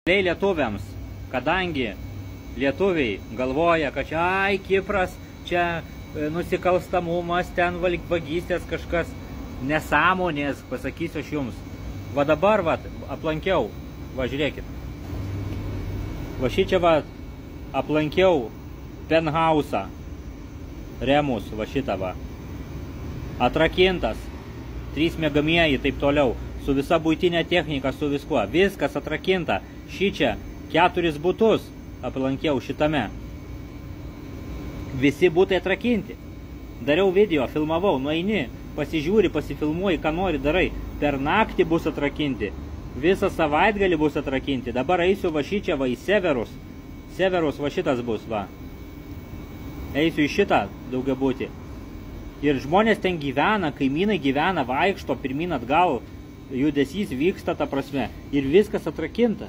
Lietuviams, kadangi lietuviai galvoja, kad čia, ai, Kipras, čia nusikalstamumas, ten vagystės kažkas, nesąmonės, pasakysiu aš jums. Va dabar, va, aplankiau, va, žiūrėkit. Va šičia, va, aplankiau penthausą, Remus, va šitą, va. Atrakintas, 3 miegamieji, taip toliau, su visa buitinė technika, su viskuo. Viskas atrakinta. Šičia 4 butus aplankiau šitame. Visi butai atrakinti. Dariau video, filmavau, nueini, pasižiūri, pasifilmuoji, ką nori darai. Per naktį bus atrakinti. Visą savaitgalį bus atrakinti. Dabar eisiu va šičia, va į Severus. Severus va šitas bus, va. Eisiu į šitą daugiabutį. Ir žmonės ten gyvena, kaimynai gyvena, vaikšto, pirmyn atgal, judesys vyksta, ta prasme. Ir viskas atrakinta.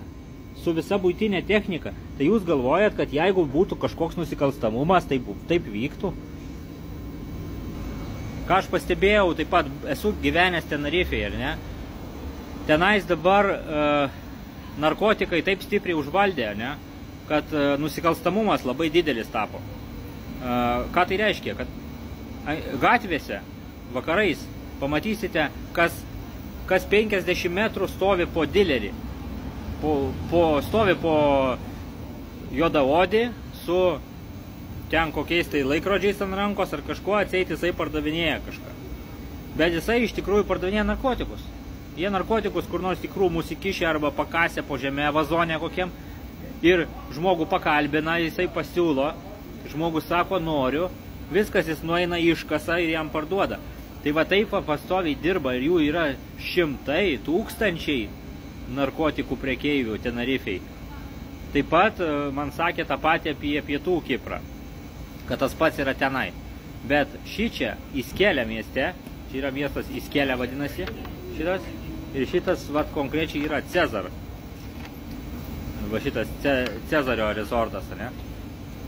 Su visa buitinė technika. Tai jūs galvojat, kad jeigu būtų kažkoks nusikalstamumas, taip vyktų? Ką aš pastebėjau, taip pat esu gyvenęs Tenerifėje, ar ne? Tenais dabar narkotikai taip stipriai užvaldė, ne? Kad nusikalstamumas labai didelis tapo. Ką tai reiškia? Kad gatvėse, vakarais, pamatysite, kas 50 metrų stovi po dilerį. Stovi po juodaodį su ten kokiais tai laikrodžiais ant rankos ar kažkuo, atseit jisai pardavinėja kažką. Bet jisai iš tikrųjų pardavinėja narkotikus. Jie narkotikus kur nors tikrų mūsikišė arba pakasė po žemę vazonę kokiam ir žmogų pakalbina, jisai pasiūlo, žmogus sako noriu, viskas jis nueina iškasa ir jam parduoda. Tai va taip pastoviai dirba ir jų yra šimtai, tūkstančiai narkotikų prekeivių Tenerifėj. Taip pat man sakė tą patį apie pietų Kiprą, kad tas pats yra tenai. Bet šičia Iskelė mieste, čia yra miestas Iskelė vadinasi, šitas, ir šitas vat konkrečiai yra Cezar. Va šitas Cezario resortas, ne?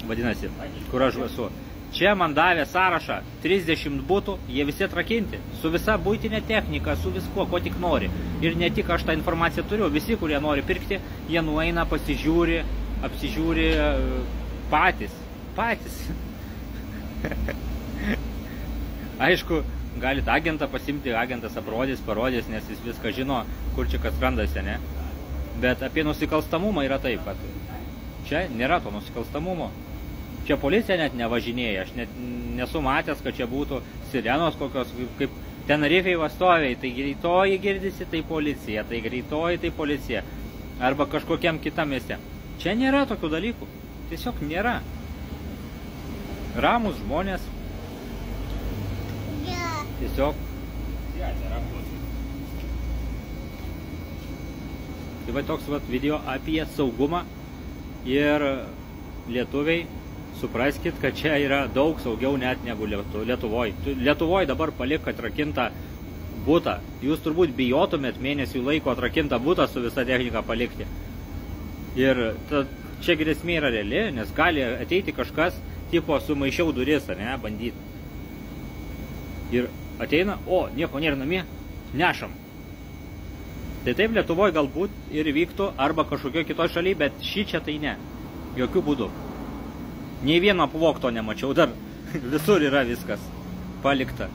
Vadinasi, kur aš esu. Čia man davė sąrašą 30 butų, jie visi atrakinti, su visa buitinė technika, su viskuo, ko tik nori. Ir ne tik aš tą informaciją turiu, visi, kurie nori pirkti, jie nueina, pasižiūri, apsižiūri patys. Aišku, galit agentą pasimti, agentas parodys, nes jis viską žino, kur čia kas randasi, ne? Bet apie nusikalstamumą yra taip, kad čia nėra to nusikalstamumo. Čia policija net nevažinėja, aš net nesu matęs, kad čia būtų sirenos kokios, kaip Tenerifėj vastoviai, tai greitoji girdisi, tai policija, tai greitoji, tai policija, arba kažkokiam kitam mieste. Čia nėra tokių dalykų, tiesiog nėra. Ramus žmonės, tiesiog. Tai va toks vat video apie saugumą ir lietuviai. Supraskit, kad čia yra daug saugiau net negu Lietuvoj. Lietuvoj dabar palik atrakintą butą. Jūs turbūt bijotumėt mėnesių laiko atrakintą butą su visa technika palikti. Ir čia grėsmė yra reali, nes gali ateiti kažkas, tipo sumaišiau duris, ar ne, bandyti. Ir ateina, o, nieko nėra namie, nešam. Tai taip Lietuvoj galbūt ir vyktų, arba kažkokio kitoj šaly, bet šičia tai ne. Jokių būdų. Nei vieno pavogto nemačiau dar. Visur yra viskas palikta.